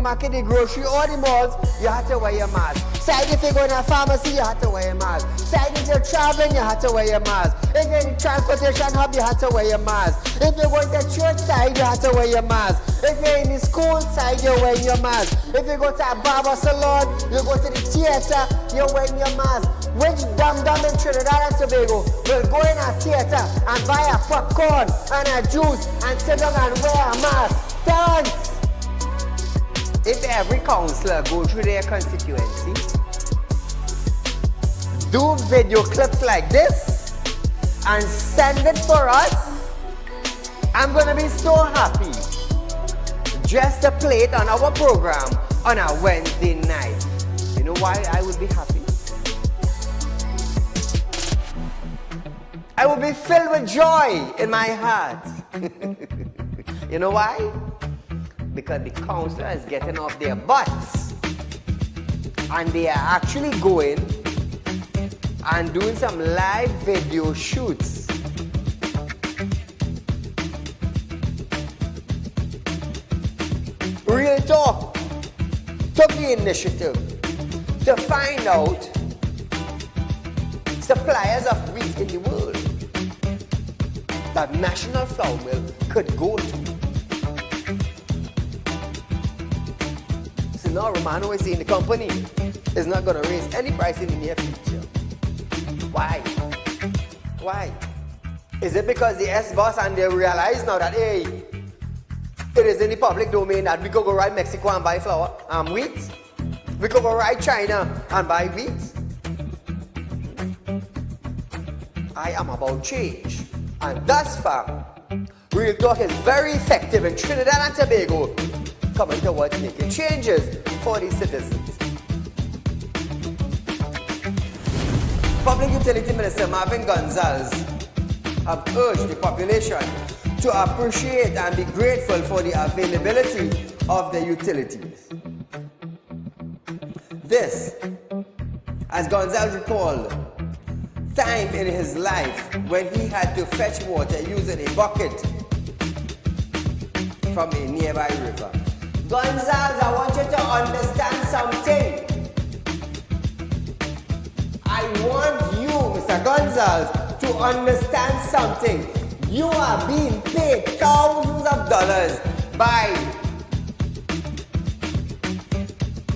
supermarket, the grocery, or the malls, you have to wear your mask. Side if you go in a pharmacy, you have to wear your mask. Side if you're traveling, you have to wear your mask. If you're in the transportation hub, you have to wear your mask. If you're going to church side, you have to wear your mask. If you're in the school side, you're wearing your mask. If you go to a barber salon, you go to the theater, you're wearing your mask. Which dum-dum in Trinidad and Tobago will go in a theater and buy a popcorn and a juice and sit down and wear a mask? Dance! If every councillor go through their constituency, do video clips like this and send it for us, I'm gonna be so happy just to play it on our program on a Wednesday night. You know why I would be happy? I will be filled with joy in my heart. You know why? Because the councillor is getting off their butts and they are actually going and doing some live video shoots. Real Talk took the initiative to find out suppliers of wheat in the world that National Flour Mill could go to. So now Romano is saying the company is not going to raise any price in the near future. Why? Why? Is it because the S-boss and they realize now that, hey, it is in the public domain that we could go right Mexico and buy flour and wheat? We could go right China and buy wheat? I am about change. And thus far, Real Talk is very effective in Trinidad and Tobago coming towards making changes for the citizens. Public Utility Minister Marvin Gonzalez have urged the population to appreciate and be grateful for the availability of the utilities. This, as Gonzalez recalled, time in his life when he had to fetch water using a bucket from a nearby river. Gonzalez, I want you to understand something. I want you, Mr. Gonzalez, to understand something. You are being paid thousands of dollars by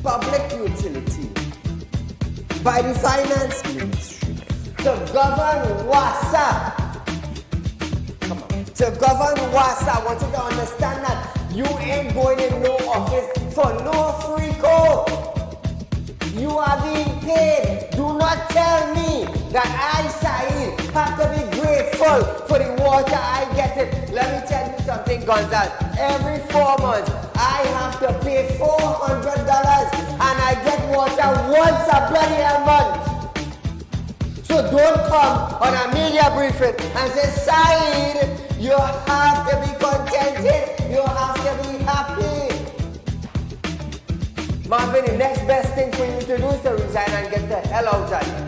public utility, by the finance ministry, to govern WASA. Come on. To govern WASA, I want you to understand that you ain't going in no office for no free code. You are being paid. Do not tell me that I, Saeed, have to be grateful for the water I get it. Let me tell you something, Gonzalez. Every 4 months, I have to pay $400 and I get water once a bloody month. So don't come on a media briefing and say, Saeed, you have to be contented. You have to be happy. Marvin, the next best thing for you to do is to resign and get the hell out of here.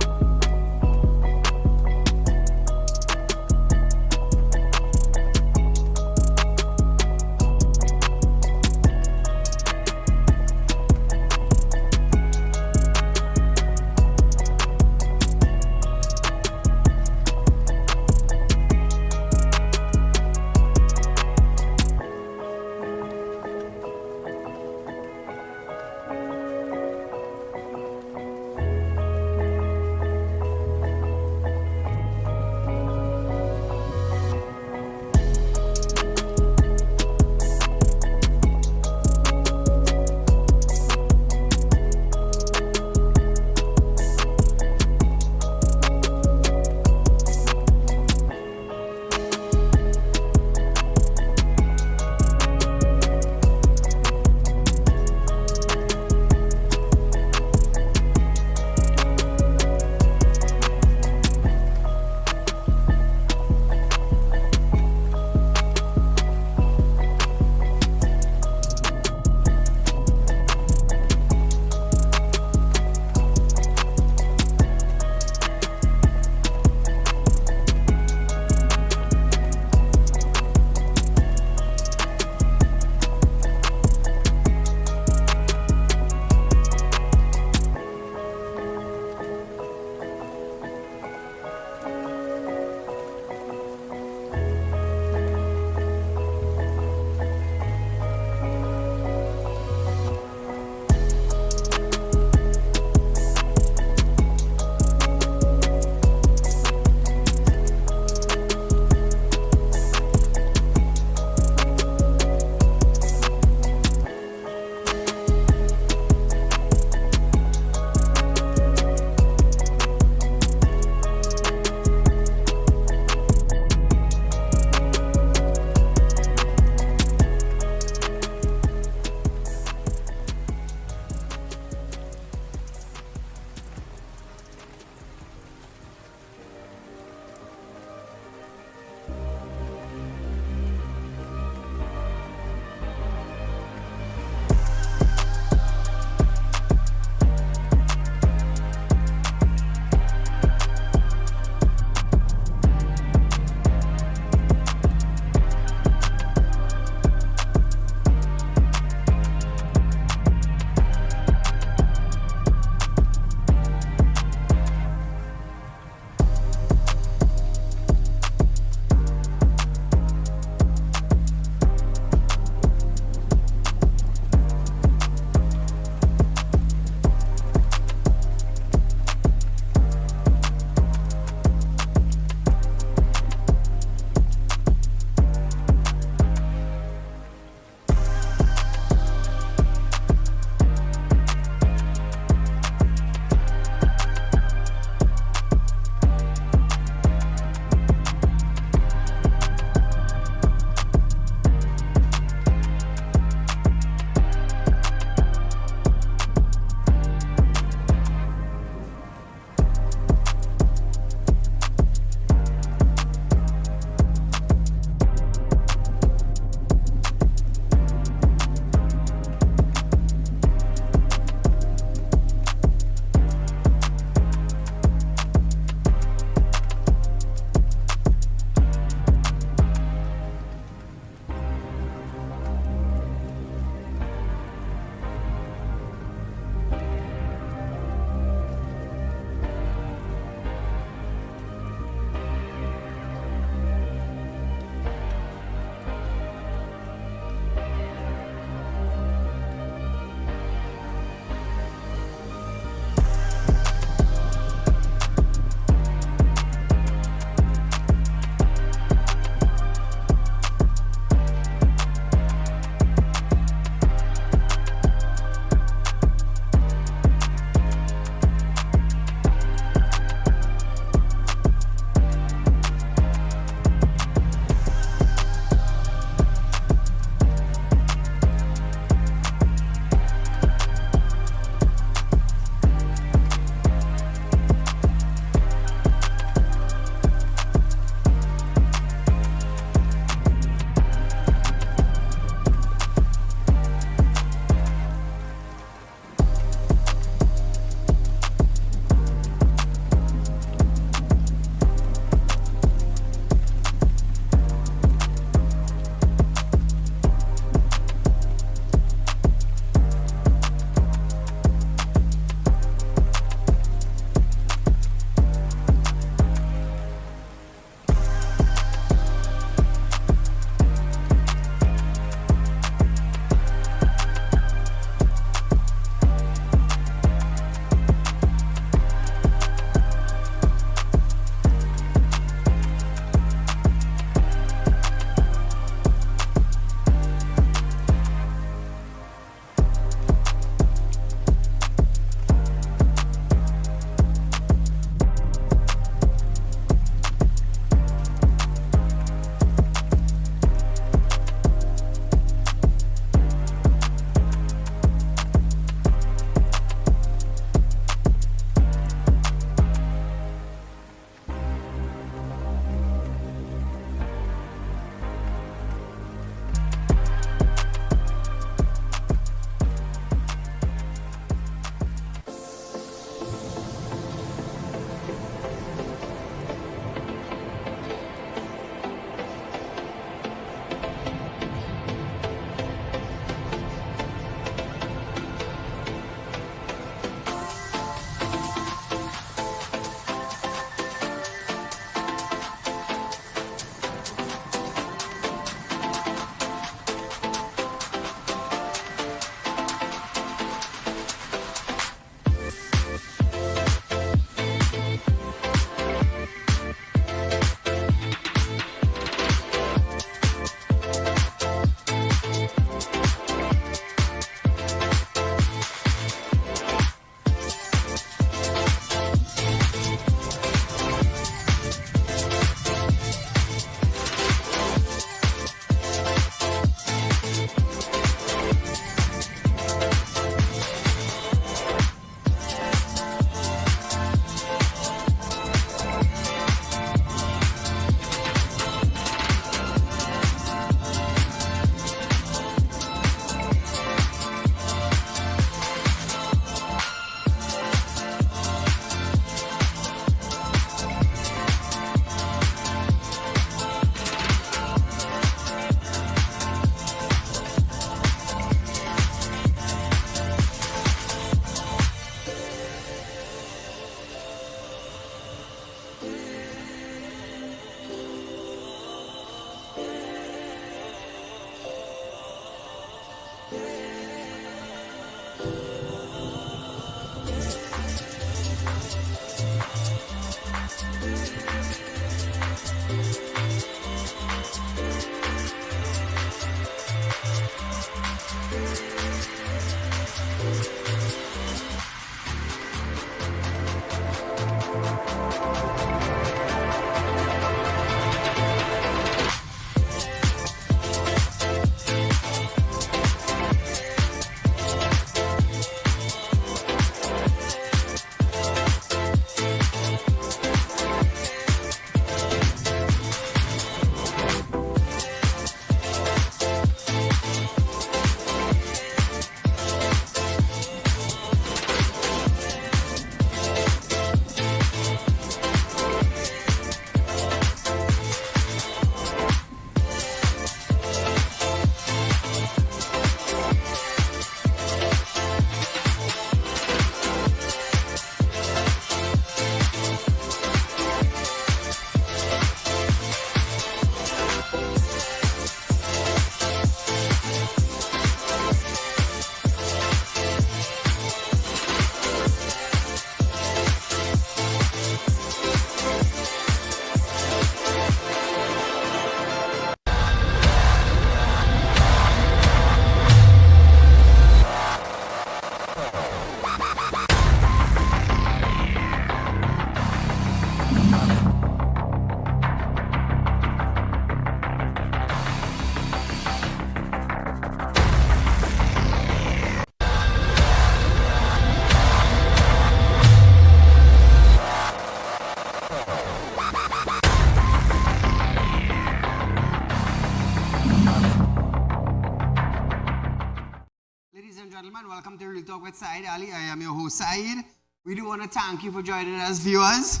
with Saieed Ali. I am your host, Saeed. We do want to thank you for joining us, viewers.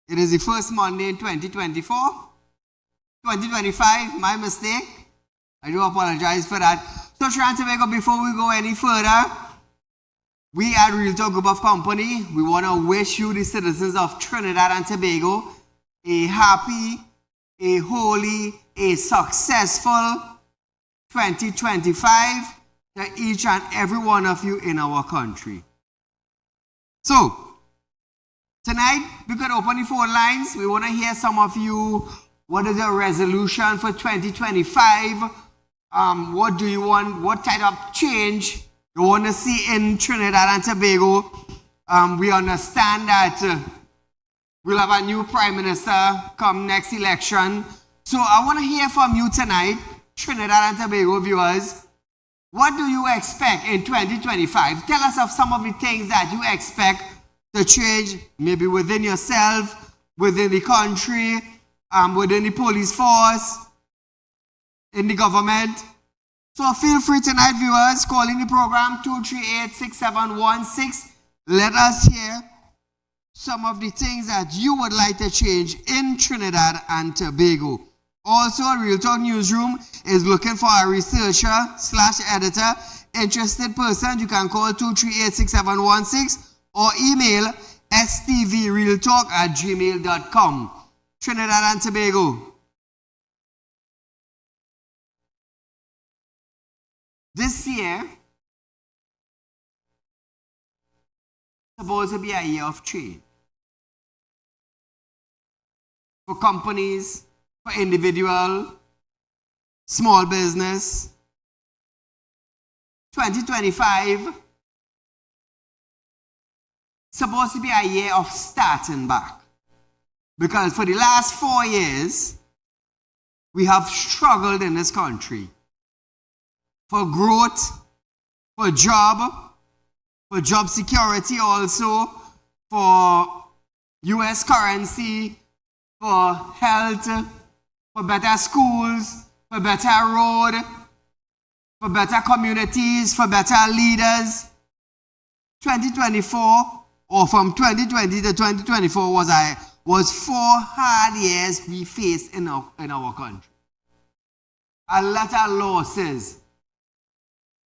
It is the first Monday in 2024. 2025, my mistake. I do apologize for that. So, Trinidad and Tobago, before we go any further, we at Real Talk Group of Company, we want to wish you, the citizens of Trinidad and Tobago, a happy, a holy, a successful 2025 to each and every one of you in our country. So, tonight, we could open the phone lines. We want to hear some of you. What is your resolution for 2025? What do you want? What type of change you want to see in Trinidad and Tobago? We understand that we'll have a new Prime Minister come next election. So I want to hear from you tonight, Trinidad and Tobago viewers. What do you expect in 2025? Tell us of some of the things that you expect to change, maybe within yourself, within the country, within the police force, in the government. So feel free tonight, viewers, calling the program 238-6716. Let us hear some of the things that you would like to change in Trinidad and Tobago. Also, Real Talk Newsroom is looking for a researcher/editor. Interested person, you can call 238-6716 or email STVREALTALK@gmail.com. Trinidad and Tobago. This year is supposed to be a year of change. For companies, for individual, small business. 2025 supposed to be a year of starting back. Because for the last 4 years, we have struggled in this country for growth, for job security also, for US currency, for health, for better schools, for better road, for better communities, for better leaders. 2024, or from 2020 to 2024 was 4 hard years we faced in our country. A lot of losses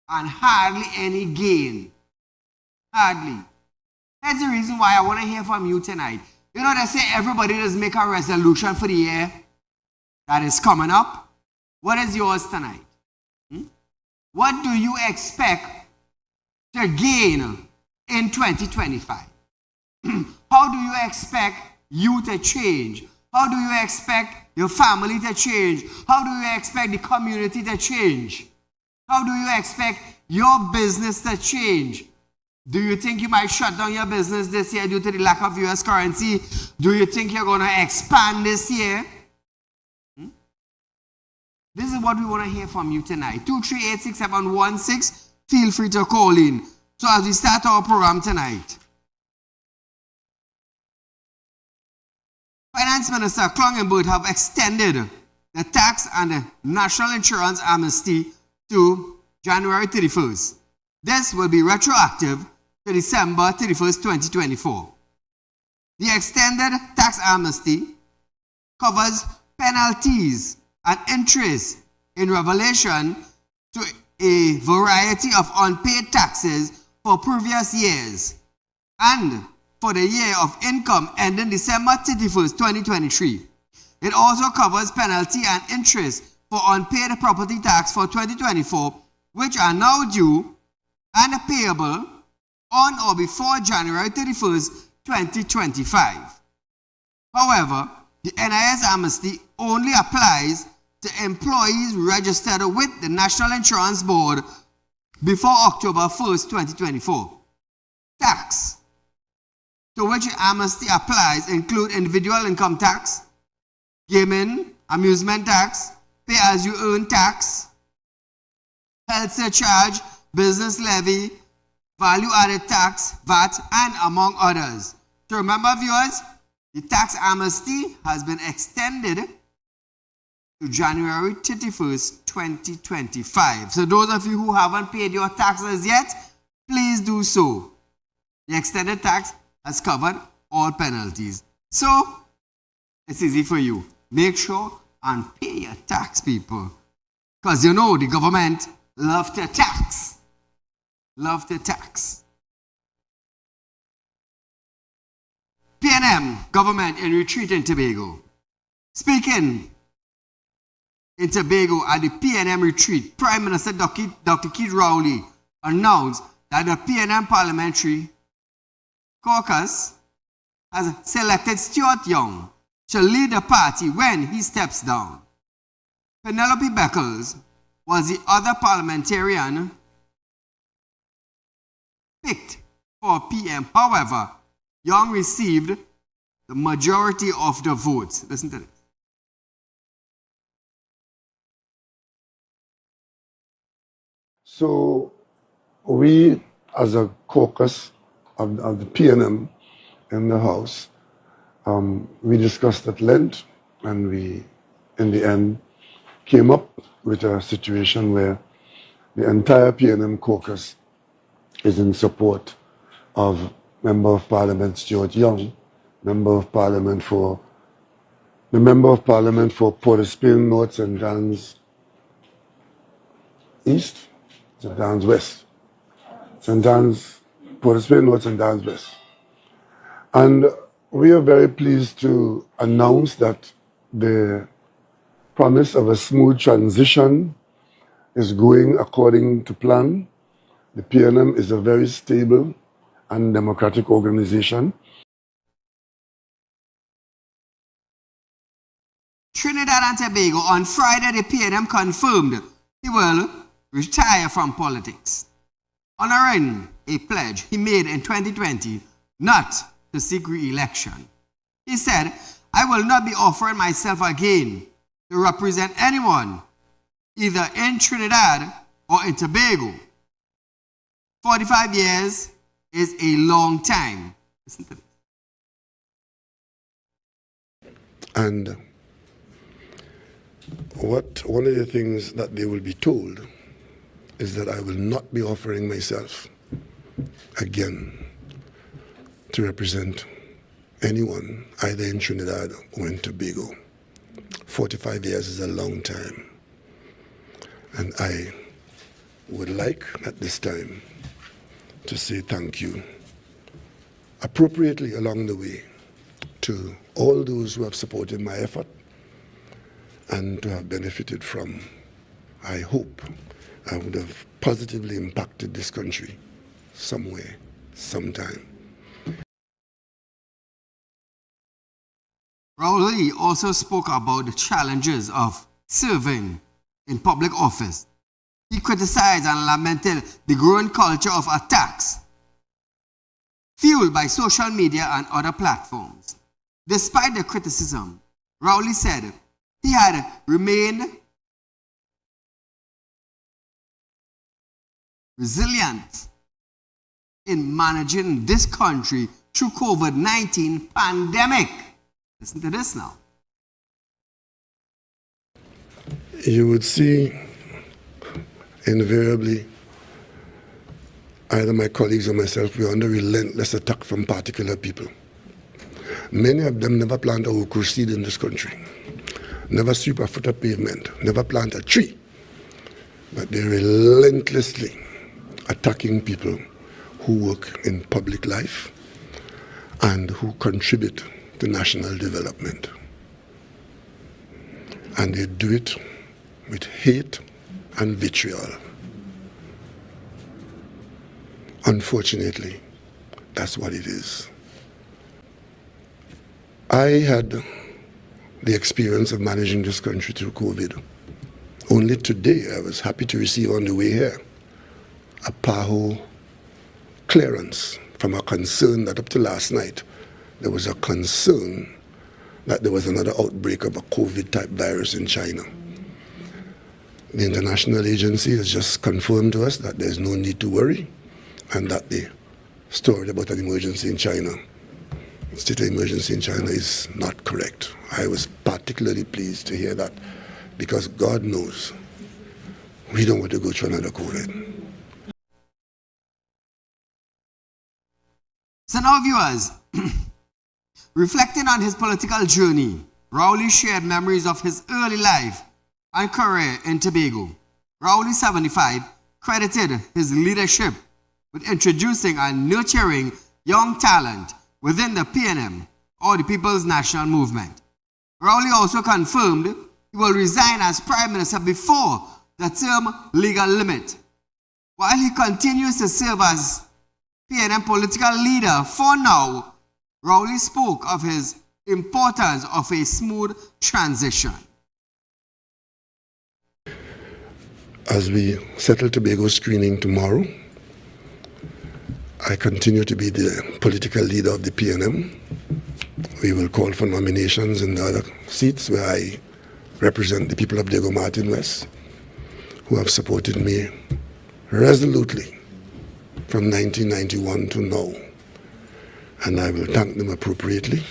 and hardly any gain. Hardly. That's the reason why I want to hear from you tonight. You know, they say everybody does make a resolution for the year that is coming up. What is yours tonight? What do you expect to gain in 2025? How do you expect you to change? How do you expect your family to change? How do you expect the community to change? How do you expect your business to change? Do you think you might shut down your business this year due to the lack of US currency? Do you think you're going to expand this year? This is what we want to hear from you tonight. 238-6716. Feel free to call in. So as we start our program tonight, Finance Minister Clongenberg have extended the tax and the national insurance amnesty to January 31st. This will be retroactive to December 31st, 2024. The extended tax amnesty covers penalties and interest in relation to a variety of unpaid taxes for previous years and for the year of income ending December 31st, 2023. It also covers penalty and interest for unpaid property tax for 2024, which are now due and payable on or before January 31st, 2025. However, the NIS amnesty only applies to employees registered with the National Insurance Board before October 1st, 2024. Tax to which the amnesty applies include individual income tax, gaming, amusement tax, pay-as-you-earn tax, health surcharge, business levy, value-added tax, VAT, and among others. So remember, viewers, the tax amnesty has been extended to January 31st, 2025. So those of you who haven't paid your taxes yet, please do so. The extended tax has covered all penalties. So, it's easy for you. Make sure and pay your tax, people. Because you know the government love to tax. Love to tax. PNM government in retreat in Tobago. Speaking in Tobago at the PNM retreat, Prime Minister Dr. Keith Rowley announced that the PNM Parliamentary Caucus has selected Stuart Young to lead the party when he steps down. Penelope Beckles was the other parliamentarian picked for PM. However, Young received the majority of the votes. Listen to this. So we, as a caucus of the PNM in the House, we discussed at length, and we, in the end, came up with a situation where the entire PNM caucus is in support of Member of Parliament Stuart Young, Member of Parliament for Port of Spain North, St. John's East, St. John's West, St. John's, Port of Spain North, St. John's West. And we are very pleased to announce that the promise of a smooth transition is going according to plan. The PNM is a very stable and democratic organization. Trinidad and Tobago, on Friday, the PNM confirmed he will retire from politics, honoring a pledge he made in 2020 not to seek re-election. He said, "I will not be offering myself again to represent anyone, either in Trinidad or in Tobago. 45 years is a long time." Listen to this. And one of the things that they will be told is that I will not be offering myself again to represent anyone, either in Trinidad or in Tobago. 45 years is a long time. And I would like at this time to say thank you appropriately along the way to all those who have supported my effort and to have benefited from, I hope, I would have positively impacted this country somewhere, sometime. Rowley also spoke about the challenges of serving in public office. He criticized and lamented the growing culture of attacks fueled by social media and other platforms. Despite the criticism, Rowley said he had remained resilient in managing this country through COVID-19 pandemic. Listen to this now. You would see invariably either my colleagues or myself, we are under relentless attack from particular people. Many of them never plant a oak seed in this country, never sweep a foot of pavement, never plant a tree, but they're relentlessly attacking people who work in public life and who contribute to national development. And they do it with hate and vitriol. Unfortunately, that's what it is. I had the experience of managing this country through COVID. Only today, I was happy to receive on the way here a PAHO clearance from a concern that up to last night, there was a concern that there was another outbreak of a COVID-type virus in China. The international agency has just confirmed to us that there's no need to worry and that the story about an emergency in China, state of emergency in China, is not correct. I was particularly pleased to hear that because God knows we don't want to go through another COVID. So now, viewers, reflecting on his political journey, Rowley shared memories of his early life and career in Tobago. Rowley, 75, credited his leadership with introducing and nurturing young talent within the PNM, or the People's National Movement. Rowley also confirmed he will resign as Prime Minister before the term legal limit. While he continues to serve as PNM political leader for now, Rowley spoke of his importance of a smooth transition. As we settle Tobago screening tomorrow, I continue to be the political leader of the PNM. We will call for nominations in the other seats where I represent the people of Diego Martin West, who have supported me resolutely from 1991 to now. And I will thank them appropriately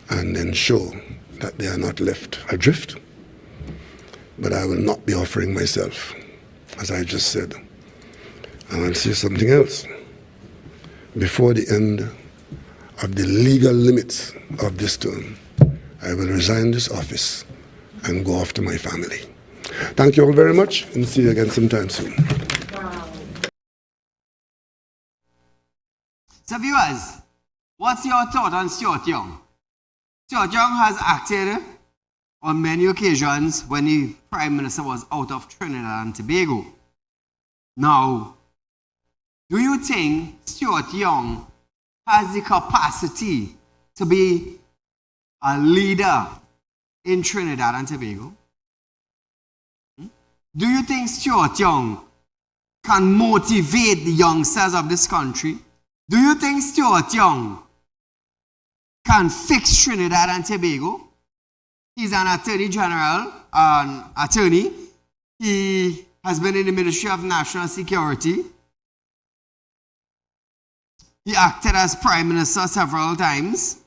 and ensure that they are not left adrift. But I will not be offering myself, as I just said. And I'll say something else. Before the end of the legal limits of this term, I will resign this office and go off to my family. Thank you all very much, and see you again sometime soon. Wow. So viewers, what's your thought on Stuart Young? Stuart Young has acted on many occasions when the Prime Minister was out of Trinidad and Tobago. Now, do you think Stuart Young has the capacity to be a leader in Trinidad and Tobago? Do you think Stuart Young can motivate the youngsters of this country? Do you think Stuart Young can fix Trinidad and Tobago? He's an attorney general, an attorney. He has been in the Ministry of National Security. He acted as Prime Minister several times.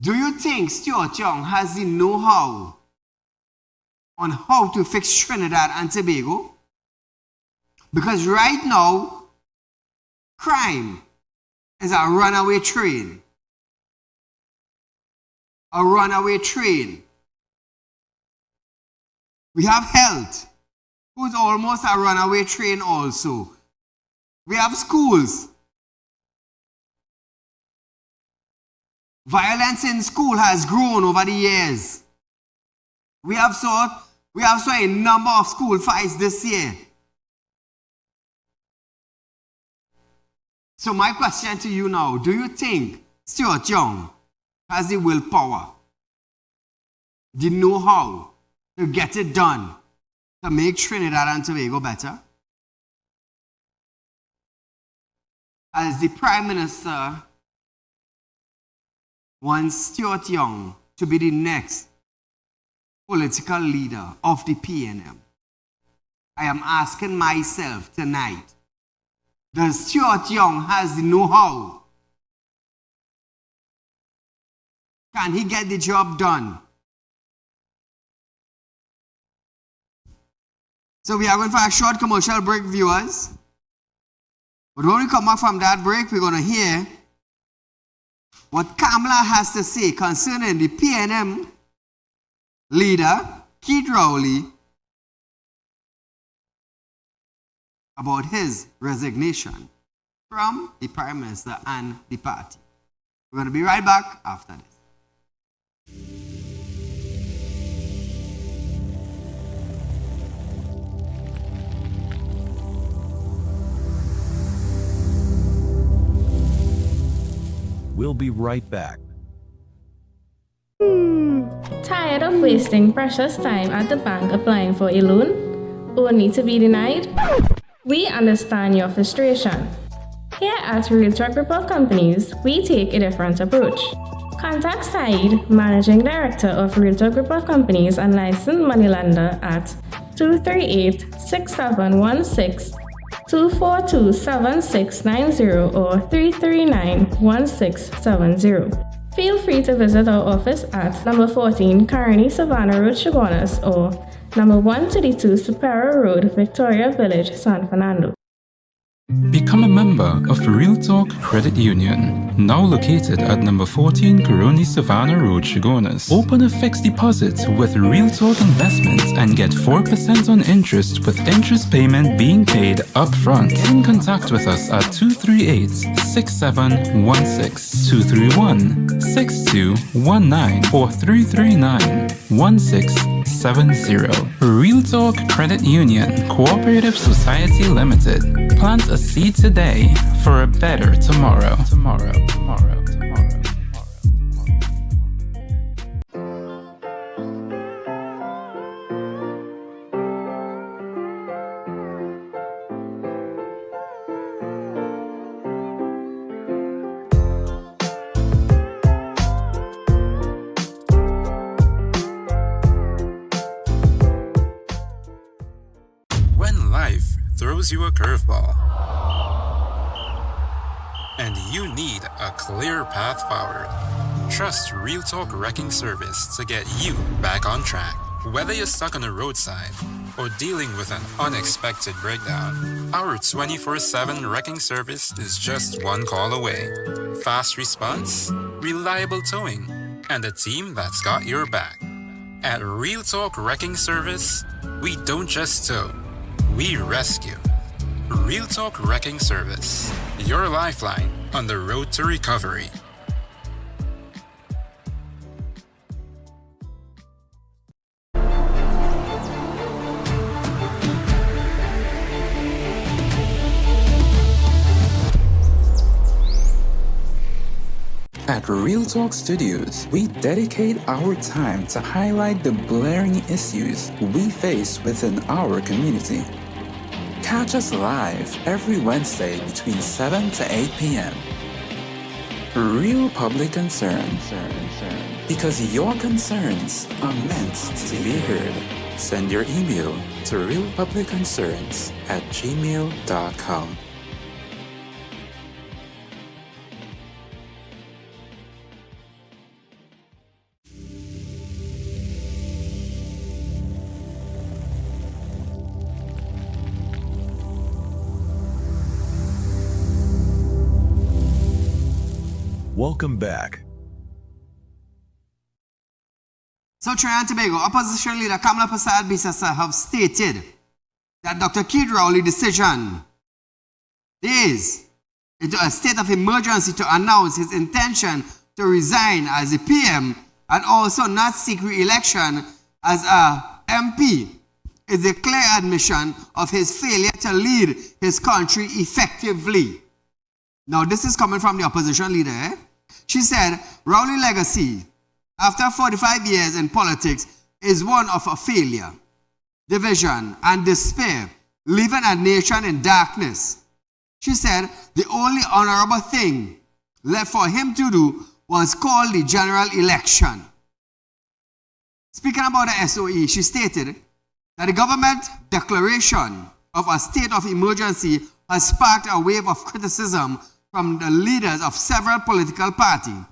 Do you think Stuart Young has the know-how on how to fix Trinidad and Tobago? Because right now, crime is a runaway train. A runaway train. We have health, who's almost a runaway train also. We have schools. Violence in school has grown over the years. We have saw a number of school fights this year. So my question to you now, do you think Stuart Young has the willpower, the know-how to get it done, to make Trinidad and Tobago better? As the Prime Minister wants Stuart Young to be the next political leader of the PNM, I am asking myself tonight, does Stuart Young has the know-how? Can he get the job done? So we are going for a short commercial break, viewers. But when we come back from that break, we're going to hear what Kamala has to say concerning the PNM leader, Keith Rowley, about his resignation from the Prime Minister and the party. We're going to be right back after this. We'll be right back. Tired of wasting precious time at the bank applying for a loan, only to be denied? We understand your frustration. Here at Realtor Group of Companies, we take a different approach. Contact Saieed, Managing Director of Realtor Group of Companies and licensed moneylender at 238-6716, 242-7690 or 339-1670. Feel free to visit our office at number 14 Carney Savannah Road, Chaguanas, or number 132 Superior Road, Victoria Village, San Fernando. Become a member of Real Talk Credit Union, now located at number 14 Coroni Savannah Road, Chagonas. Open a fixed deposit with Real Talk Investments and get 4% on interest with interest payment being paid upfront. Get in contact with us at 238-6716, 231-6219 or 339-1670. Real Talk Credit Union Cooperative Society Limited. Plant a seed today for a better tomorrow. When life throws you a curveball and you need a clear path forward, trust Real Talk Wrecking Service to get you back on track. Whether you're stuck on the roadside or dealing with an unexpected breakdown, our 24/7 wrecking service is just one call away. Fast response, reliable towing, and a team that's got your back. At Real Talk Wrecking Service, we don't just tow, we rescue. Real Talk Wrecking Service, your lifeline on the road to recovery. At Real Talk Studios, we dedicate our time to highlight the glaring issues we face within our community. Catch us live every Wednesday between 7 to 8 p.m. Real Public Concern. Because your concerns are meant to be heard. Send your email to realpublicconcerns@gmail.com. Welcome back. So Trinidad and Tobago Opposition Leader Kamala Prasad Bisasa have stated that Dr. Keith Rowley's decision is into a state of emergency to announce his intention to resign as the PM and also not seek re-election as a MP is a clear admission of his failure to lead his country effectively. Now this is coming from the opposition leader. She said, Rowley's legacy after 45 years in politics is one of a failure, division, and despair, leaving a nation in darkness. She said the only honorable thing left for him to do was call the general election. Speaking about the SOE, she stated that the government declaration of a state of emergency has sparked a wave of criticism from the leaders of several political parties.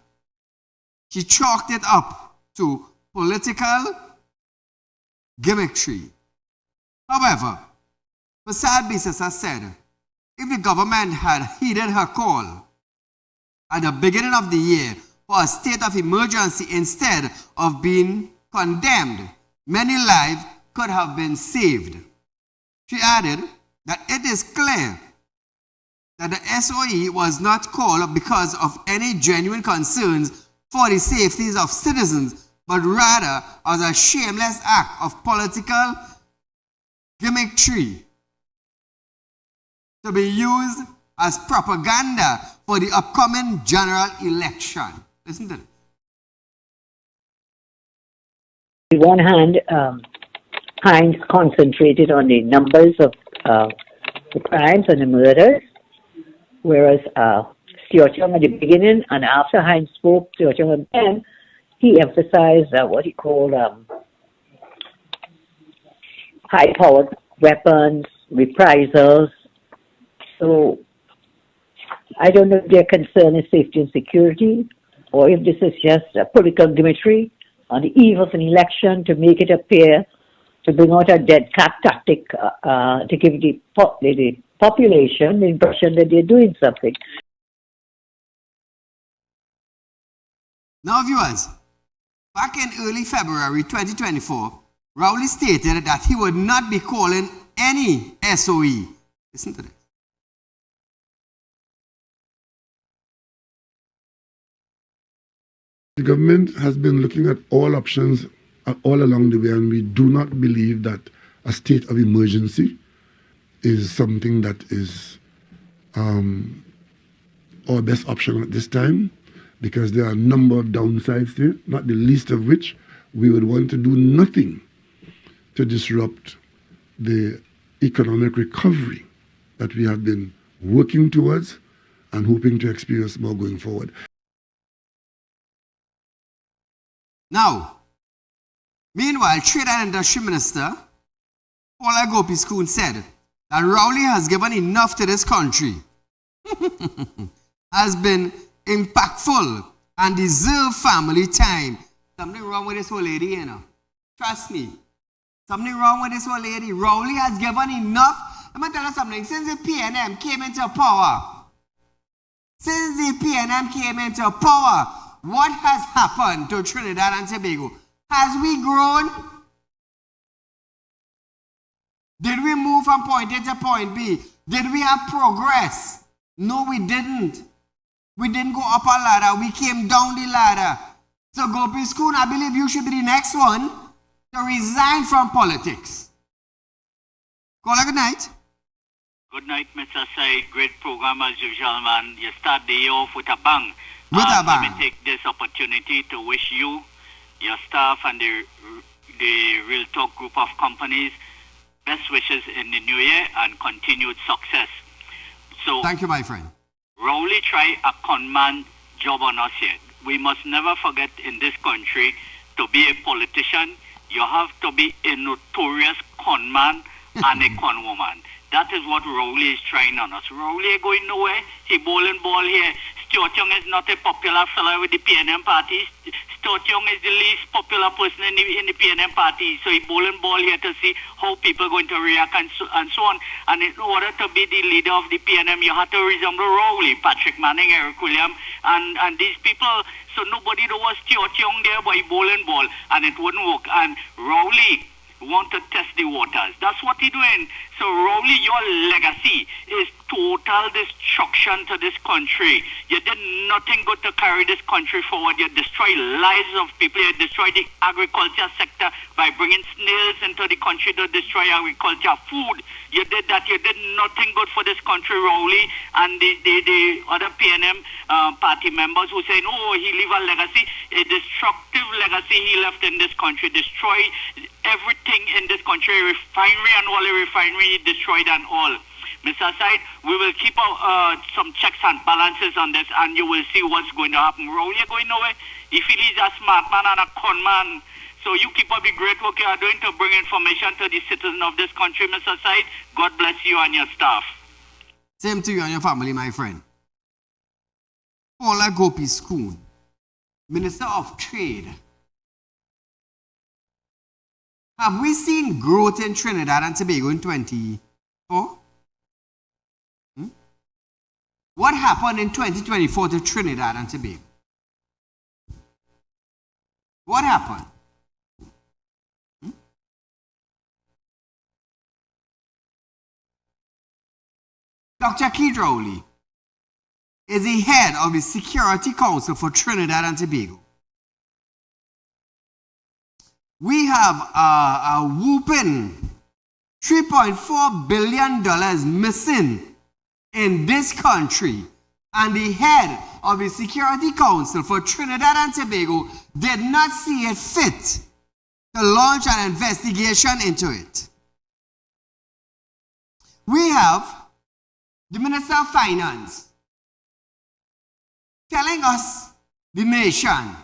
She chalked it up to political gimmickry. However, Prasad Bisasa said if the government had heeded her call at the beginning of the year for a state of emergency instead of being condemned, many lives could have been saved. She added that it is clear that the SOE was not called because of any genuine concerns for the safety of citizens, but rather as a shameless act of political gimmickry to be used as propaganda for the upcoming general election. Listen to this. On the one hand, Hines concentrated on the numbers of the crimes and the murders, whereas Stuart Young at the beginning and after Hines spoke, Stuart Young again, he emphasized what he called high-powered weapons, reprisals. So I don't know if their concern is safety and security, or if this is just a political gimmickry on the eve of an election to make it appear to bring out a dead cat tactic to give the population the impression that they're doing something. Now, viewers, back in early February 2024, Rowley stated that he would not be calling any SOE. Listen to this. The government has been looking at all options all along the way, and we do not believe that a state of emergency is something that is our best option at this time, because there are a number of downsides to it, not the least of which we would want to do nothing to disrupt the economic recovery that we have been working towards and hoping to experience more going forward. Now, meanwhile, Trade and Industry Minister Paula Gopi-Schoon said that Rowley has given enough to this country, has been impactful and deserve family time. Something wrong with this old lady, you know. Trust me. Something wrong with this old lady. Rowley has given enough. I'm going to tell you something. Since the PNM came into power, what has happened to Trinidad and Tobago? Has we grown? Did we move from point A to point B? Did we have progress? No, we didn't. We didn't go up a ladder. We came down the ladder. So Gopi-Schoon, I believe you should be the next one to resign from politics. Call it good night. Good night, Mr. Said. Great program as usual, man. You start the year off with a bang. With a bang. Let me take this opportunity to wish you, your staff, and the Real Talk group of companies best wishes in the new year and continued success. So, thank you, my friend. Rowley try a conman job on us here. We must never forget in this country, to be a politician, you have to be a notorious conman and a conwoman. That is what Rowley is trying on us. Rowley is going nowhere. He bowling ball here. Stuart Young is not a popular fellow with the PNM party. Stuart Young is the least popular person in the PNM party. So he bowling ball here to see how people are going to react and so on. And in order to be the leader of the PNM, you have to resemble Rowley, Patrick Manning, Eric William, and these people. So nobody was Stuart Young there, but he bowling ball, and it wouldn't work. And Rowley want to test the waters. That's what he's doing. So Rowley, your legacy is total destruction to this country. You did nothing good to carry this country forward. You destroyed lives of people. You destroyed the agriculture sector by bringing snails into the country to destroy agriculture, food. You did that. You did nothing good for this country, Rowley. And the other PNM party members who say, oh, he leave a legacy, a destructive legacy he left in this country, destroy everything in this country, refinery and all the refinery he destroyed and all. Mr. Said, we will keep some checks and balances on this, and you will see what's going to happen. Rowley going nowhere. If he is a smart man and a con man, so you keep up the great work you are doing to bring information to the citizens of this country, Mr. Said. God bless you and your staff. Same to you and your family, my friend. Paula Gopi-Schoon, Minister of Trade. Have we seen growth in Trinidad and Tobago in 2024? What happened in 2024 to Trinidad and Tobago? What happened? Dr. Keith Rowley is the head of the Security Council for Trinidad and Tobago. We have a whooping $3.4 billion missing in this country, and the head of the Security Council for Trinidad and Tobago did not see it fit to launch an investigation into it. We have the Minister of Finance telling us, the nation,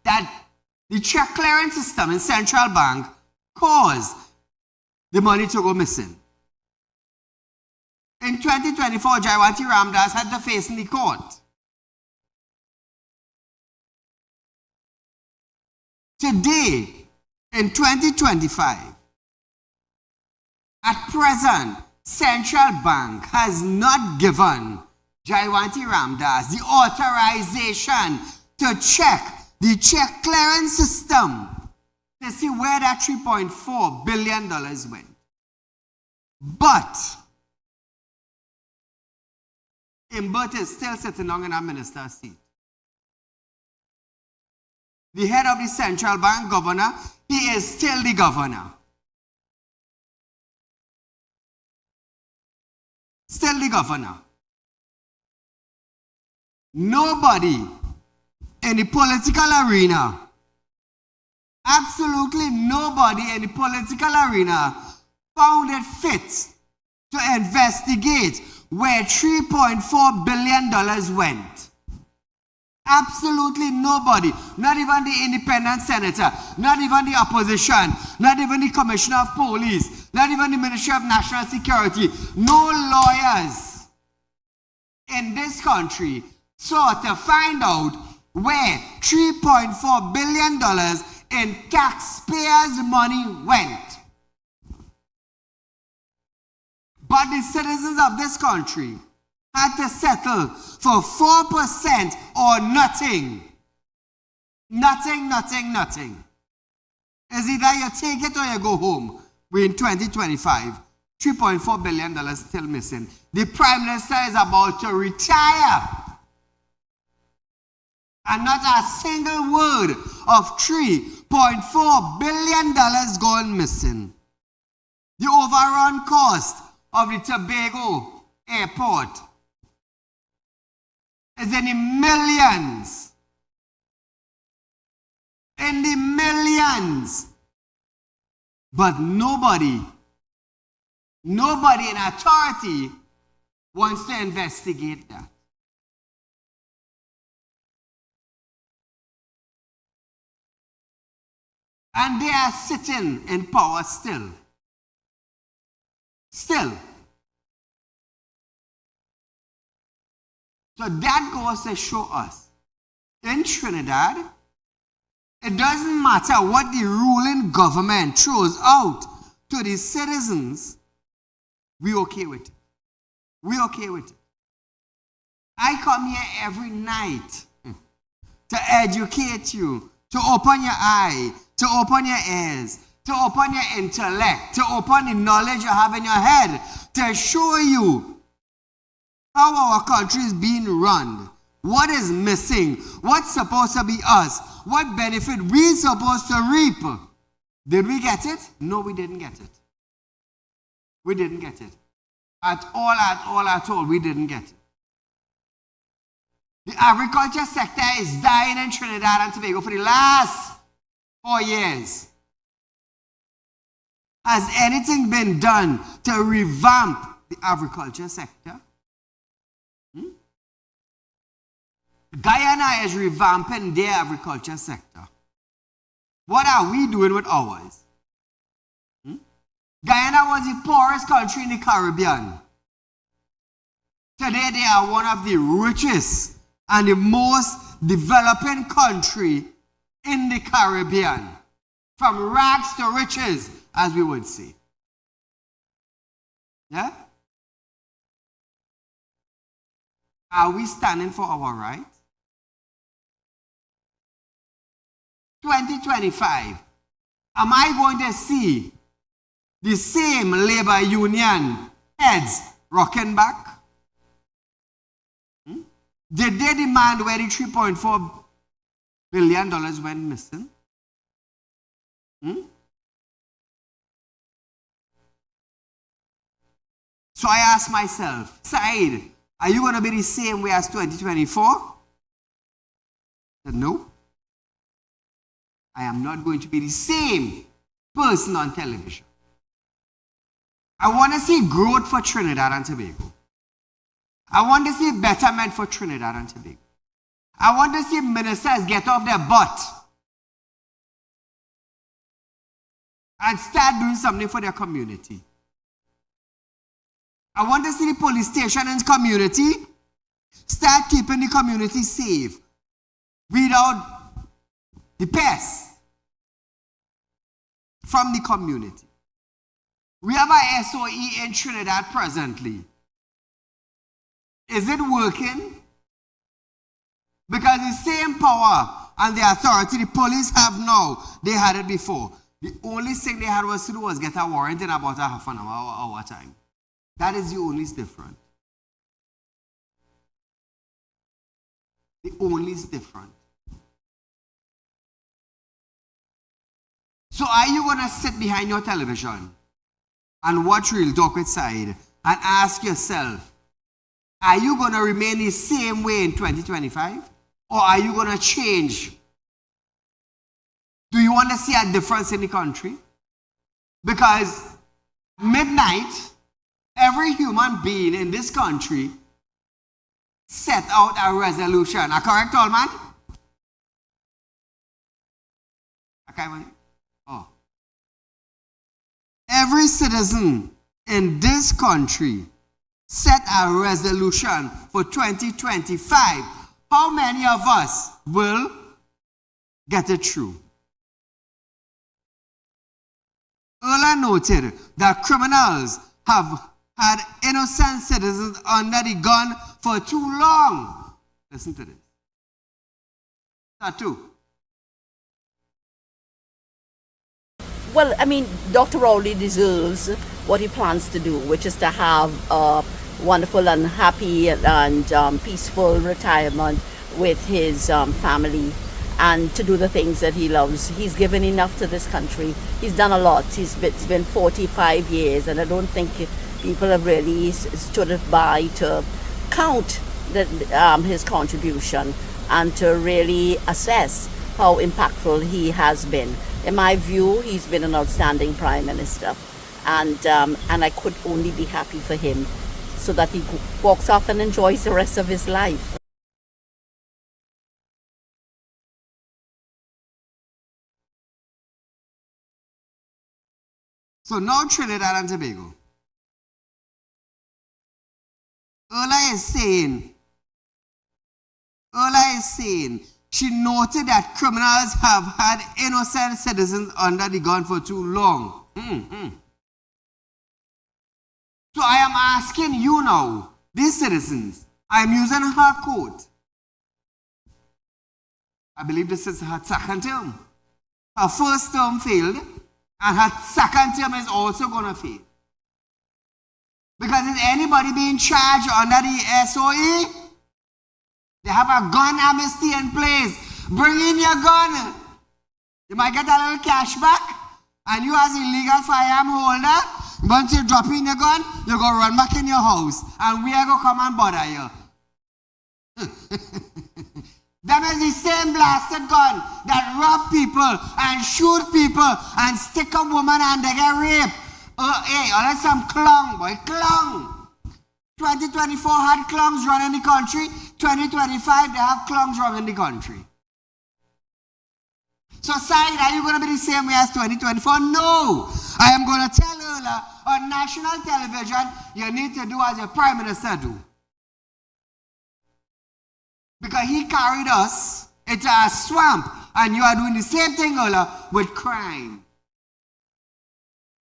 that the check clearance system in Central Bank caused the money to go missing. In 2024, Jaiwanti Ramdas had to face in the court. Today, in 2025, at present, Central Bank has not given Jaiwanti Ramdas the authorization to check the check clearance system to see where that $3.4 billion went. But Imbert is still sitting on in a minister's seat. The head of the central bank, governor, he is still the governor. Still the governor. Nobody in the political arena, absolutely nobody in the political arena found it fit to investigate where $3.4 billion went. Absolutely nobody, not even the independent senator, not even the opposition, not even the commissioner of police, not even the Ministry of National Security. No lawyers in this country sought to find out where $3.4 billion in taxpayers' money went. But the citizens of this country had to settle for 4% or nothing. Nothing, nothing, nothing. It's either you take it or you go home. We're in 2025. $3.4 billion still missing. The Prime Minister is about to retire. And not a single word of $3.4 billion gone missing. The overrun cost of the Tobago airport is in the millions. In the millions. But nobody in authority wants to investigate that. And they are sitting in power still. Still. So that goes to show us, in Trinidad, it doesn't matter what the ruling government throws out to the citizens, we're okay with it. We're okay with it. I come here every night to educate you, to open your eye, to open your ears, to open your intellect, to open the knowledge you have in your head, to show you how our country is being run, what is missing, what's supposed to be us, what benefit we're supposed to reap. Did we get it? No, we didn't get it. We didn't get it. At all, we didn't get it. The agriculture sector is dying in Trinidad and Tobago for the last 4 years. Has anything been done to revamp the agriculture sector? Guyana is revamping their agriculture sector. What are we doing with ours? Guyana was the poorest country in the Caribbean. Today they are one of the richest and the most developing country in the Caribbean. From rags to riches, as we would say. Yeah? Are we standing for our rights? 2025. Am I going to see the same labor union heads rocking back? Did they demand where the $3.4 billion went missing? So I ask myself, Saeed, are you going to be the same way as 2024? I said, no. I am not going to be the same person on television. I want to see growth for Trinidad and Tobago. I want to see betterment for Trinidad and Tobago. I want to see ministers get off their butt and start doing something for their community. I want to see the police station in the community start keeping the community safe without the pests from the community. We have a SOE in Trinidad presently. Is it working? Because the same power and the authority the police have now, they had it before. The only thing they had was to do was get a warrant in about a half an hour time. That is the only difference. The only difference. So are you going to sit behind your television and watch Real Talk with Saieed and ask yourself, are you going to remain the same way in 2025? Or are you going to change? Do you want to see a difference in the country? Because midnight, every human being in this country set out a resolution. Am I correct, all man? Okay, man. Oh. Every citizen in this country set a resolution for 2025. How many of us will get it through? Earlier noted that criminals have had innocent citizens under the gun for too long. Listen to this. That too. Well, I mean, Dr. Rowley deserves what he plans to do, which is to have a wonderful and happy and peaceful retirement with his family and to do the things that he loves. He's given enough to this country. He's done a lot. It's been 45 years, and I don't think people have really stood by to count his contribution and to really assess how impactful he has been. In my view, he's been an outstanding Prime Minister, and I could only be happy for him so that he walks off and enjoys the rest of his life. So now Trinidad and Tobago. Ola is saying, she noted that criminals have had innocent citizens under the gun for too long. So I am asking you now, these citizens, I am using her quote. I believe this is her second term. Her first term failed, and her second term is also going to fail. Because is anybody being charged under the SOE? They have a gun amnesty in place. Bring in your gun. You might get a little cash back. And you as a legal firearm holder, once you drop in your gun, you go run back in your house. And we are going to come and bother you. Them is the same blasted gun that rob people and shoot people and stick up women and they get raped. Hey, unless some clown, boy, clown. 2024 had clowns running the country. 2025, they have clowns running the country. So, Saieed, are you going to be the same way as 2024? No. I am going to tell Ola on national television, you need to do as your Prime Minister do. Because he carried us into a swamp, and you are doing the same thing, Ola, with crime.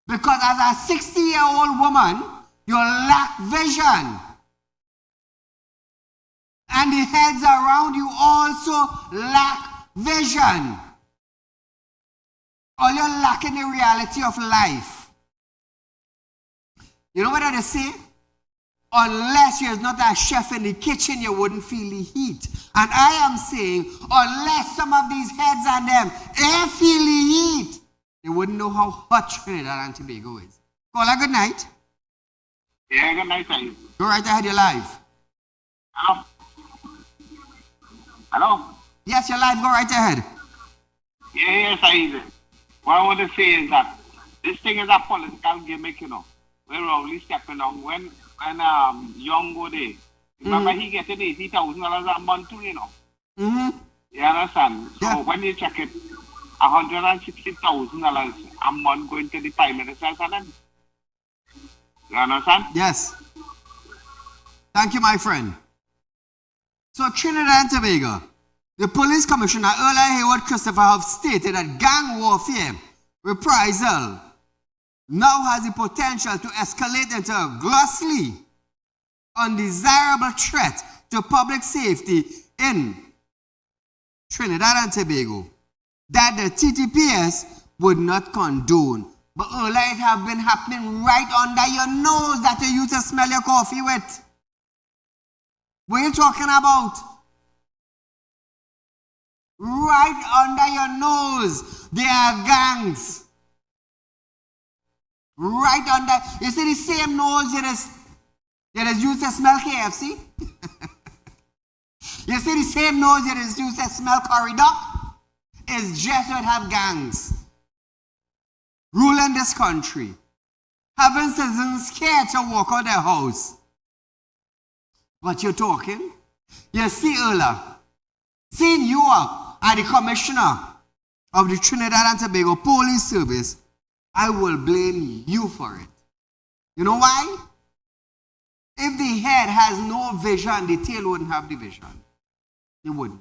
Because as a 60-year-old woman, you lack vision. And the heads around you also lack vision. Or you're lacking the reality of life. You know what they say? Unless you're not a chef in the kitchen, you wouldn't feel the heat. And I am saying, unless some of these heads and them ain't feel the heat, they wouldn't know how hot Trinidad and Tobago is. Caller, good night. Yeah, good night, Saieed. Go right ahead, you're live. Hello? Hello? Yes, you're live, go right ahead. Yeah, Saieed. What I want to say is that this thing is a political gimmick, you know. Where Rowley stepping on when Young go there. Remember he getting $80,000 a month too, you know. You understand? So when you check it, $160,000 a month going to the Prime Minister's hand. You understand? Yes. Thank you, my friend. So Trinidad and Tobago, the police commissioner earlier Hayward Christopher have stated that gang warfare, reprisal, now has the potential to escalate into a grossly undesirable threat to public safety in Trinidad and Tobago that the TTPS would not condone. But earlier it have been happening right under your nose that you used to smell your coffee with. What are you talking about? Right under your nose, there are gangs. Right under, you see the same nose that is used to smell KFC? You see the same nose that is used to smell corridor? It's just that have gangs ruling this country, having citizens scared to walk out their house. But you're talking? You see, Erla, seeing you are the commissioner of the Trinidad and Tobago Police Service, I will blame you for it. You know why? If the head has no vision, the tail wouldn't have the vision. It wouldn't.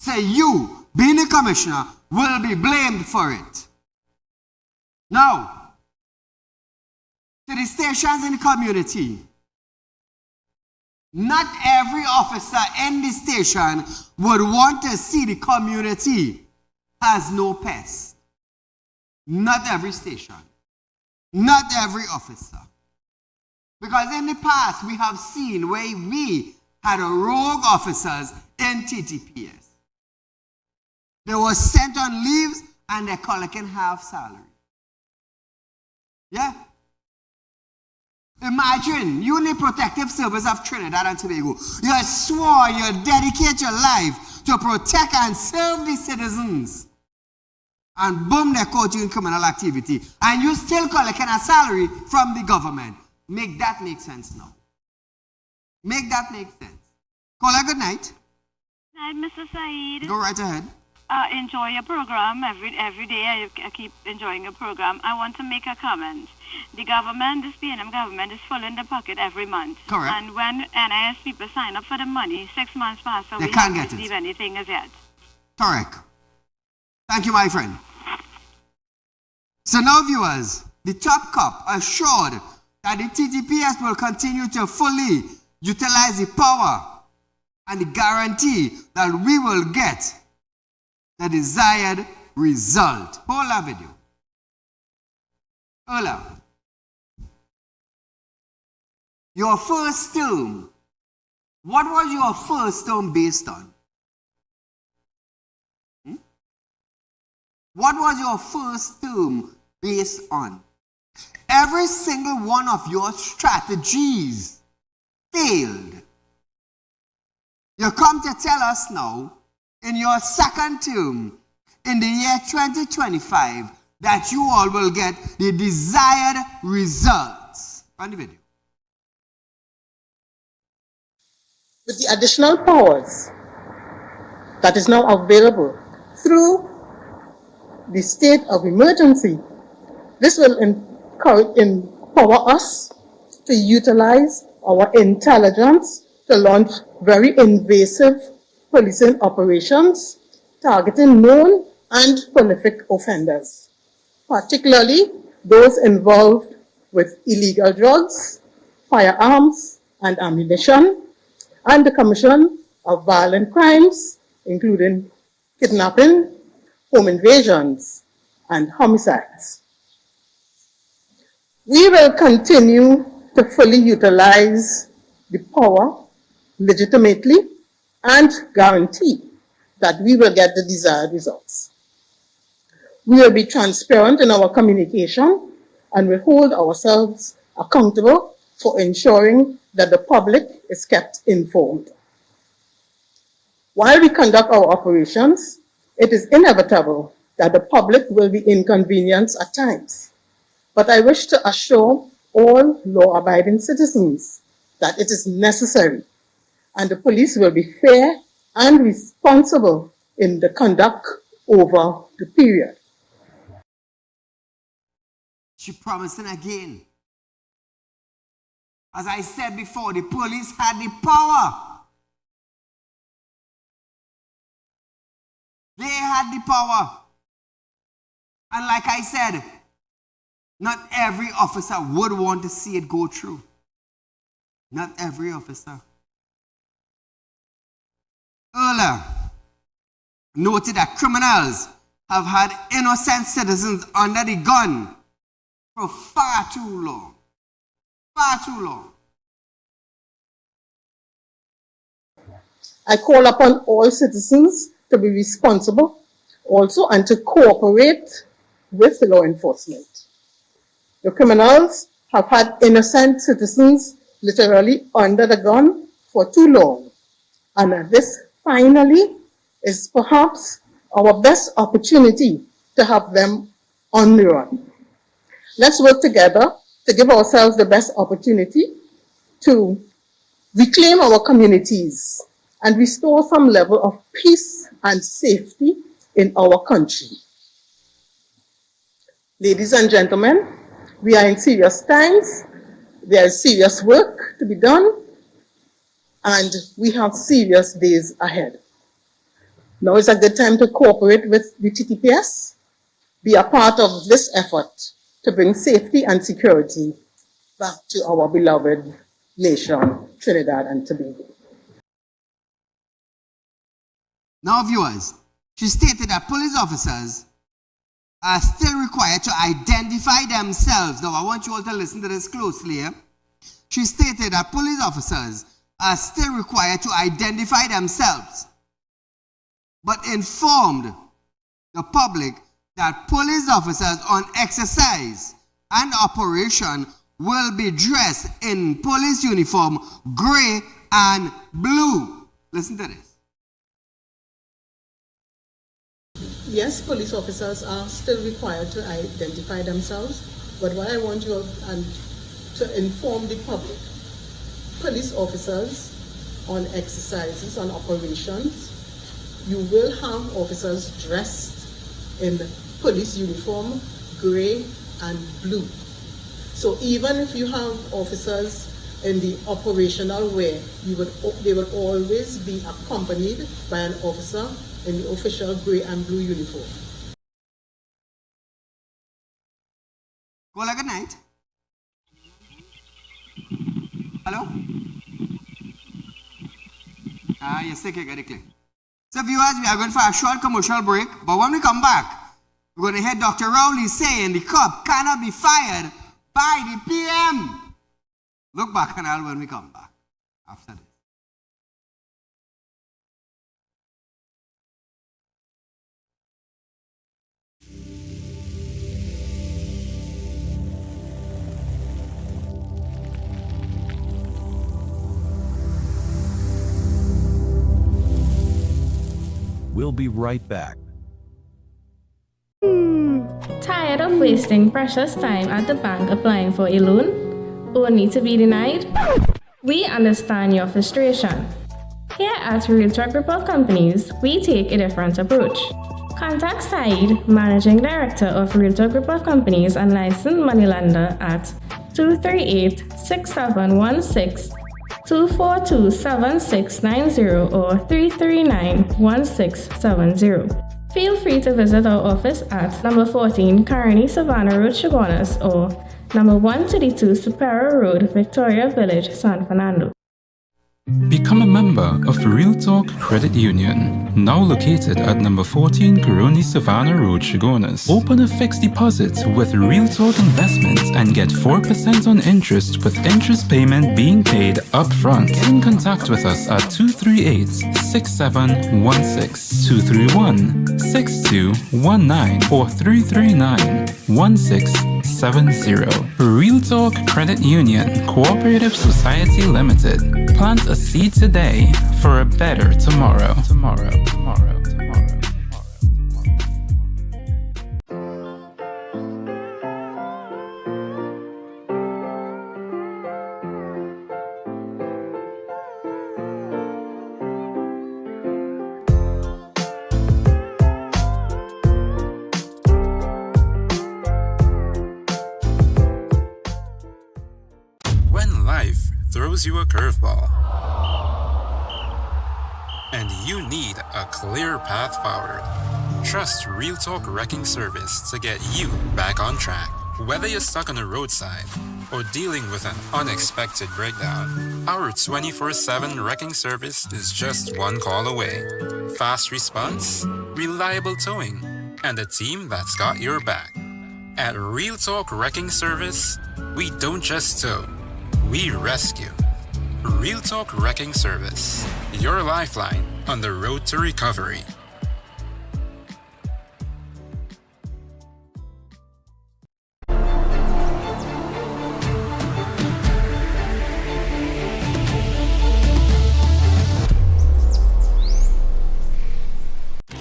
So you, being the commissioner, will be blamed for it. Now, to the stations in the community, not every officer in the station would want to see the community has no pest. Not every station. Not every officer. Because in the past, we have seen where we had rogue officers in TTPS. They were sent on leaves and they're collecting half salary. Yeah? Imagine, you in the Protective Service of Trinidad and Tobago, you swore you dedicate your life to protect and serve the citizens. And boom, they caught you in criminal activity. And you still collecting a salary from the government. Make that make sense now. Make that make sense. Caller, good night. Good night, Mr. Saeed. Go right ahead. Enjoy your program. Every day I keep enjoying your program. I want to make a comment. The government, this PNM government, is full in the pocket every month. Correct. And when NIS people sign up for the money, 6 months pass, so they we can't haven't get received it. anything as yet. Correct. Thank you, my friend. So now, viewers, the top cop assured that the TTPS will continue to fully utilize the power and the guarantee that we will get the desired result. Hold that video. Hold up. Your first term, what was your first term based on? What was your first term based on? Every single one of your strategies failed. You come to tell us now, in your second term, in the year 2025, that you all will get the desired results. On the video. With the additional powers that is now available through the state of emergency, this will empower us to utilize our intelligence to launch very invasive policing operations targeting known and prolific offenders, particularly those involved with illegal drugs, firearms and ammunition, and the commission of violent crimes, including kidnapping, home invasions, and homicides. We will continue to fully utilize the power legitimately and guarantee that we will get the desired results. We will be transparent in our communication and will hold ourselves accountable for ensuring that the public is kept informed. While we conduct our operations, it is inevitable that the public will be inconvenienced at times. But I wish to assure all law-abiding citizens that it is necessary and the police will be fair and responsible in the conduct over the period. She promising again. As I said before, the police had the power. They had the power. And like I said, Not every officer would want to see it go through. Not every officer. Earlier, noted that criminals have had innocent citizens under the gun for far too long. Far too long. I call upon all citizens to be responsible also and to cooperate with law enforcement. The criminals have had innocent citizens literally under the gun for too long. And this finally is perhaps our best opportunity to have them on the run. Let's work together to give ourselves the best opportunity to reclaim our communities and restore some level of peace and safety in our country. Ladies and gentlemen, we are in serious times. There is serious work to be done, and we have serious days ahead. Now is a good time to cooperate with the TTPS, be a part of this effort to bring safety and security back to our beloved nation, Trinidad and Tobago. Now, viewers, she stated that police officers are still required to identify themselves. Now, I want you all to listen to this closely. She stated that police officers are still required to identify themselves, but informed the public that police officers on exercise and operation will be dressed in police uniform, gray and blue. Listen to this. Yes, police officers are still required to identify themselves, but what I want you all to inform the public, police officers on exercises, on operations, you will have officers dressed in police uniform, gray and blue. So even if you have officers in the operational wear, they will always be accompanied by an officer in the official gray and blue uniform. Call good night. Hello? Yes, take it, get it clear. So viewers, we are going for a short commercial break, but when we come back, we're going to hear Dr. Rowley saying the cop cannot be fired by the PM. Look back and I'll when we come back after this. We'll be right back. Tired of wasting precious time at the bank applying for a loan, only to be denied? We understand your frustration. Here at Realtalk Group of Companies, we take a different approach. Contact Saieed, Managing Director of Realtalk Group of Companies and licensed moneylender at 238-6716, 242-7690 or 339-1670. Feel free to visit our office at number 14 Carney Savannah Road, Chaguanas, or number 132 Superior Road, Victoria Village, San Fernando. Become a member of Real Talk Credit Union, now located at number 14 Caroni Savannah Road, Chaguanas. Open a fixed deposit with Real Talk Investments and get 4% on interest with interest payment being paid up front. Get in contact with us at 238-6716, 231-6219 or 339-1670. Real Talk Credit Union Cooperative Society Limited. Plant a seed today for a better tomorrow. When life throws you a curveball and you need a clear path forward, trust Real Talk Wrecking Service to get you back on track. Whether you're stuck on a roadside or dealing with an unexpected breakdown, our 24/7 wrecking service is just one call away. Fast response, reliable towing, and a team that's got your back. At Real Talk Wrecking Service, we don't just tow, we rescue. Real Talk Wrecking Service, your lifeline on the road to recovery.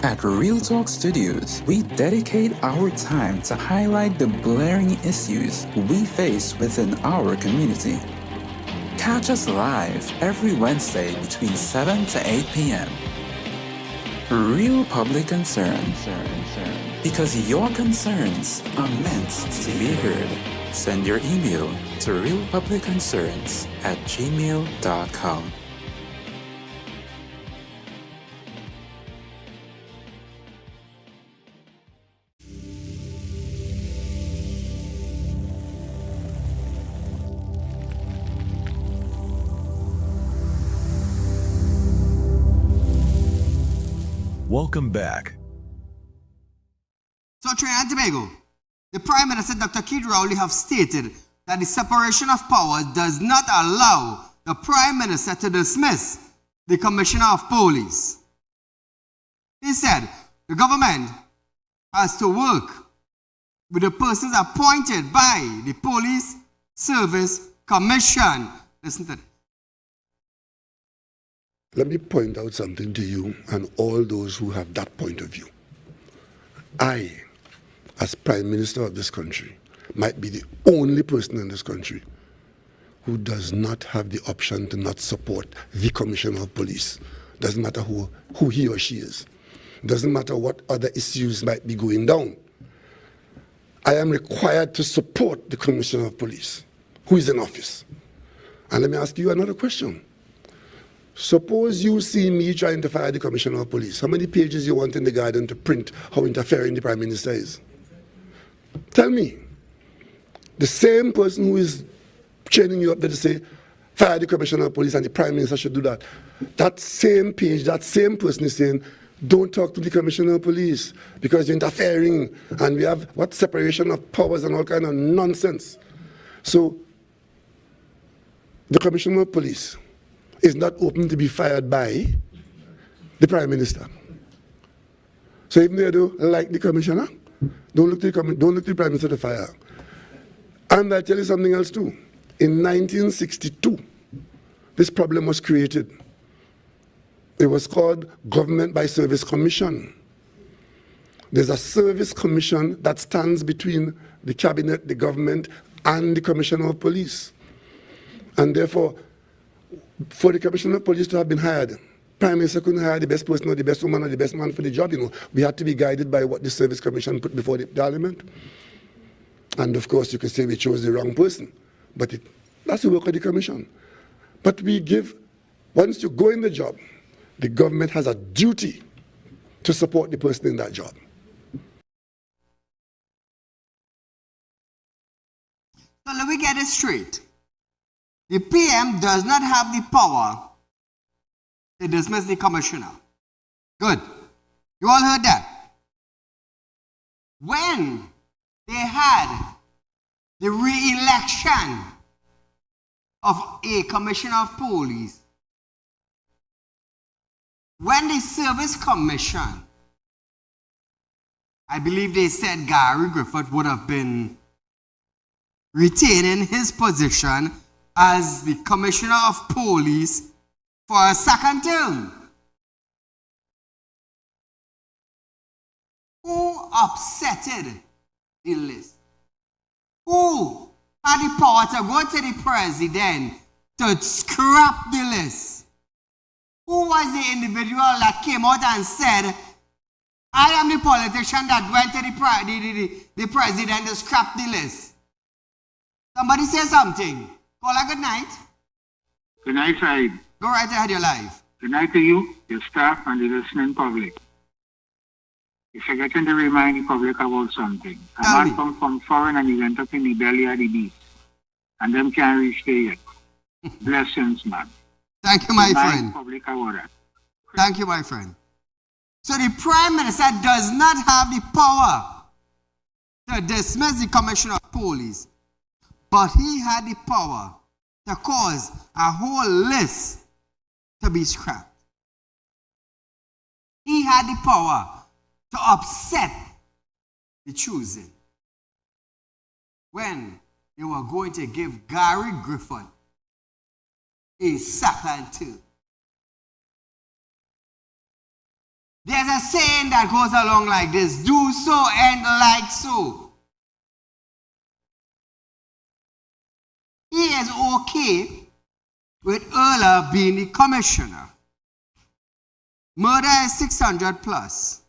At Real Talk Studios, we dedicate our time to highlight the blaring issues we face within our community. Catch us live every Wednesday between 7 to 8 p.m. Real Public Concern. Because your concerns are meant to be heard. Send your email to realpublicconcerns@gmail.com. Welcome back. So, Trinidad and Tobago, the Prime Minister, Dr. Keith Rowley, have stated that the separation of powers does not allow the Prime Minister to dismiss the Commissioner of Police. He said the government has to work with the persons appointed by the Police Service Commission. Listen to this. Let me point out something to you and all those who have that point of view. I, as Prime Minister of this country, might be the only person in this country who does not have the option to not support the Commissioner of Police. Doesn't matter who he or she is. Doesn't matter what other issues might be going down. I am required to support the Commissioner of Police, who is in office. And let me ask you another question. Suppose you see me trying to fire the Commissioner of Police. How many pages you want in the Guardian to print how interfering the Prime Minister is? Tell me. The same person who is training you up there to say, fire the Commissioner of Police and the Prime Minister should do that. That same page, that same person is saying, don't talk to the Commissioner of Police because you're interfering and we have separation of powers and all kind of nonsense. So, the Commissioner of Police is not open to be fired by the Prime Minister. So even though you don't like the Commissioner, don't look to the Prime Minister to fire. And I'll tell you something else too. In 1962, this problem was created. It was called Government by Service Commission. There's a service commission that stands between the cabinet, the government, and the Commissioner of Police. And therefore, for the Commissioner of Police to have been hired, Prime Minister couldn't hire the best person or the best woman or the best man for the job, We had to be guided by what the Service Commission put before the Parliament. And of course, you could say we chose the wrong person. But that's the work of the Commission. But once you go in the job, the government has a duty to support the person in that job. So let me get it straight. The PM does not have the power to dismiss the commissioner. Good. You all heard that? When they had the re-election of a commissioner of police, when the service commission, I believe they said Gary Griffith would have been retaining his position as the Commissioner of Police for a second term. Who upsetted the list? Who had the power to go to the president to scrap the list? Who was the individual that came out and said, I am the politician that went to the president to scrap the list? Somebody say something. Call a good night. Good night, Saeed. Go right ahead, you're live. Good night to you, your staff, and the listening public. You're forgetting to remind the public about something. A Tell man me. come from foreign and he went up in the belly of the beast. And them can't reach there yet. Blessings, man. Thank you, my Remind friend. the public about that. Thank you, my friend. So the Prime Minister does not have the power to dismiss the Commissioner of Police, but he had the power to cause a whole list to be scrapped. He had the power to upset the choosing when they were going to give Gary Griffin a second term. There's a saying that goes along like this: do so and like so. He is okay with Erla being the commissioner. Murder is 600 plus.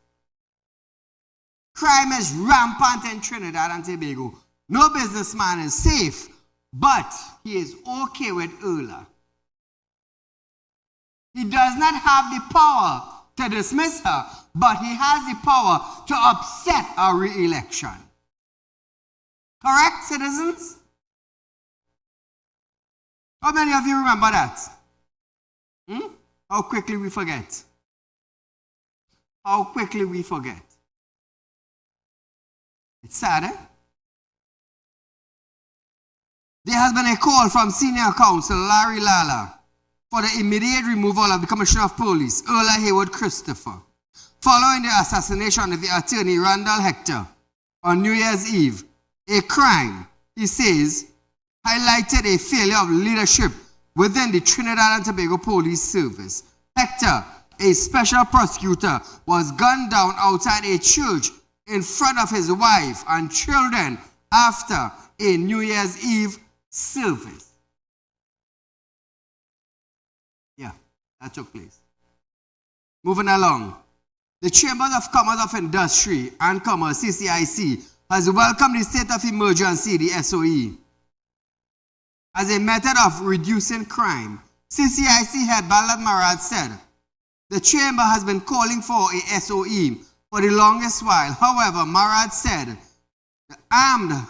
Crime is rampant in Trinidad and Tobago. No businessman is safe, but he is okay with Erla. He does not have the power to dismiss her, but he has the power to upset a re-election. Correct, citizens? How many of you remember that? How quickly we forget. How quickly we forget. It's sad, eh? There has been a call from Senior Counsel Larry Lala for the immediate removal of the Commissioner of Police, Erla Hayward Christopher, following the assassination of the attorney Randall Hector on New Year's Eve. A crime, he says, highlighted a failure of leadership within the Trinidad and Tobago Police Service. Hector, a special prosecutor, was gunned down outside a church in front of his wife and children after a New Year's Eve service. Yeah, that took place. Moving along. The Chambers of Commerce of Industry and Commerce, CCIC, has welcomed the state of emergency, the SOE, as a method of reducing crime. CCIC head Ballad Marad said, the chamber has been calling for a SOE for the longest while. However, Marad said the armed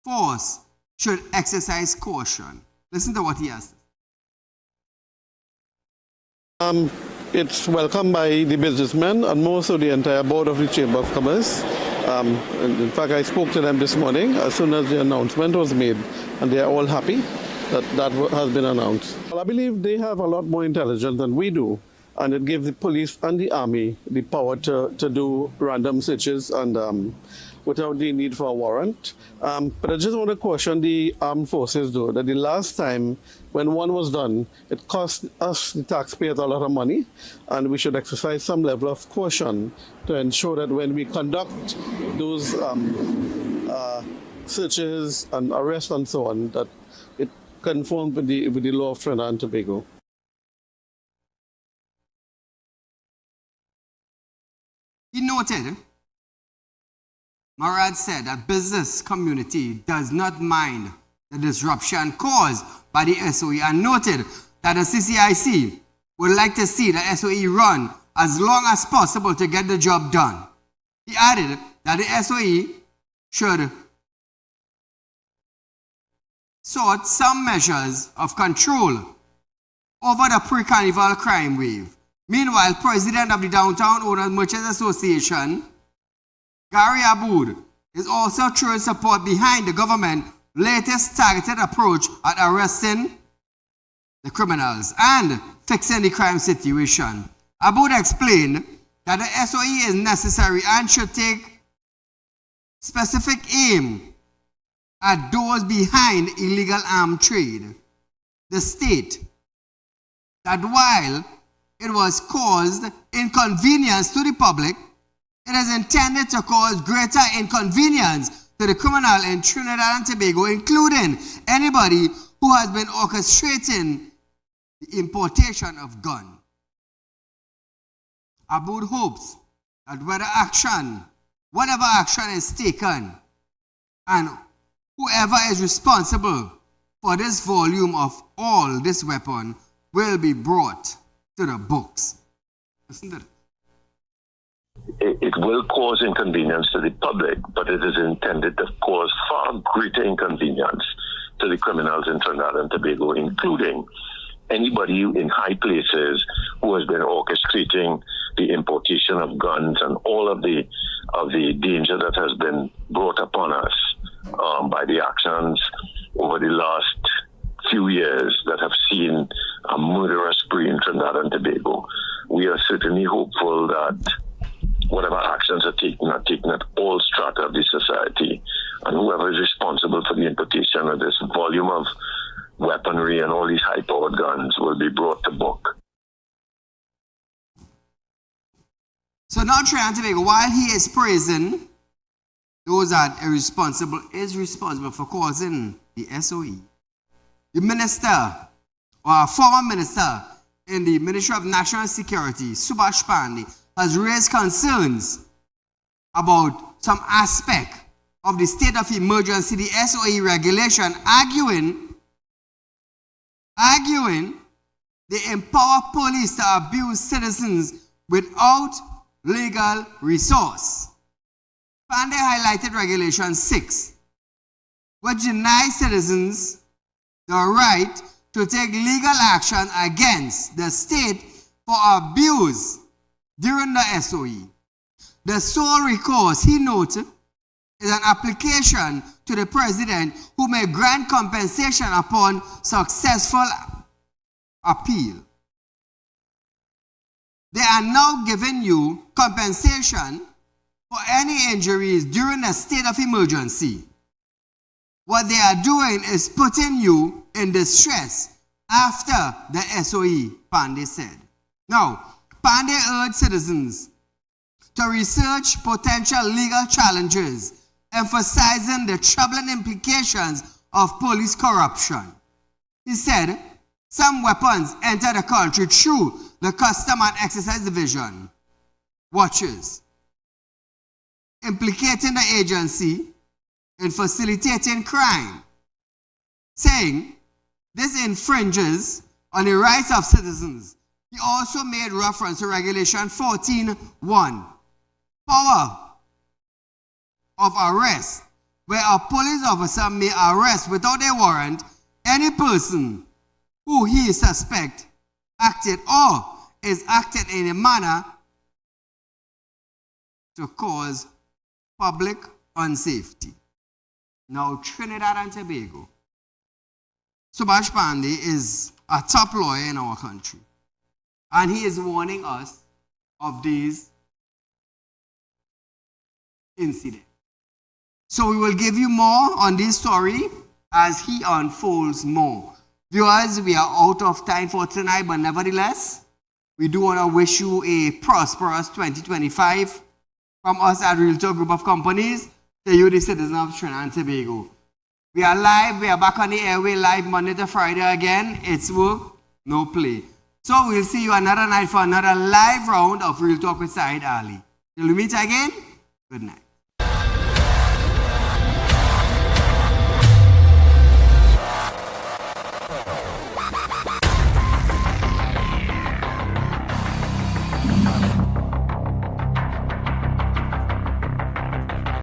force should exercise caution. Listen to what he has. It's welcomed by the businessmen and most of the entire board of the Chamber of Commerce. In fact, I spoke to them this morning as soon as the announcement was made, and they are all happy that that has been announced. Well, I believe they have a lot more intelligence than we do, and it gives the police and the army the power to do random searches and without the need for a warrant. But I just want to caution the armed forces, though, that the last time when one was done, it cost us, the taxpayers, a lot of money, and we should exercise some level of caution to ensure that when we conduct those searches and arrests and so on, that it conforms with the law of Trinidad and Tobago. He noted, Marad said that business community does not mind the disruption caused by the SOE and noted that the CCIC would like to see the SOE run as long as possible to get the job done. He added that the SOE should sort some measures of control over the pre-carnival crime wave. Meanwhile, President of the Downtown Owners Merchants Association, Gary Aboud, is also throwing support behind the government's latest targeted approach at arresting the criminals and fixing the crime situation. Aboud explained that the SOE is necessary and should take specific aim at those behind illegal arms trade. The state that while it was caused inconvenience to the public, it is intended to cause greater inconvenience to the criminal in Trinidad and Tobago, including anybody who has been orchestrating the importation of guns. Aboud hopes that whatever action is taken, and whoever is responsible for this volume of all this weapon will be brought to the books. Listen to that. it will cause inconvenience to the public, but it is intended to cause far greater inconvenience to the criminals in Trinidad and Tobago, including anybody in high places who has been orchestrating the importation of guns and all of the danger that has been brought upon us by the actions over the last few years that have seen a murderous spree in Trinidad and Tobago. We are certainly hopeful that whatever actions are taken at all strata of the society, and whoever is responsible for the importation of this volume of weaponry and all these high-powered guns will be brought to book. So now Trinidad and Tobago, while he is praising those that are responsible for causing the SOE, the minister, or a former minister in the Ministry of National Security, Subhash Pandey, has raised concerns about some aspect of the state of emergency, the SOE regulation, arguing they empower police to abuse citizens without legal resource. Pandey highlighted Regulation 6, which denies citizens the right to take legal action against the state for abuse during the SOE. The sole recourse, he noted, is an application to the president who may grant compensation upon successful appeal. They are now giving you compensation for any injuries during a state of emergency. What they are doing is putting you in distress after the SOE, Pandey said. Now, Pandey urged citizens to research potential legal challenges, emphasizing the troubling implications of police corruption. He said, some weapons enter the country through the Custom and Excise Division watches, implicating the agency in facilitating crime, saying this infringes on the rights of citizens. He also made reference to Regulation 14(1), power of arrest, where a police officer may arrest without a warrant any person who he suspects acted or is acting in a manner to cause public unsafety. Now, Trinidad and Tobago, Subhash Pandey is a top lawyer in our country, and he is warning us of these incidents. So we will give you more on this story as he unfolds more. Viewers, we are out of time for tonight, but nevertheless, we do want to wish you a prosperous 2025 from us at Real Talk Group of Companies to you, the citizens of Trinidad and Tobago. We are live, we are back on the airway live Monday to Friday again. It's work, no play. So we'll see you another night for another live round of Real Talk with Saieed Ali. Till we meet again, good night.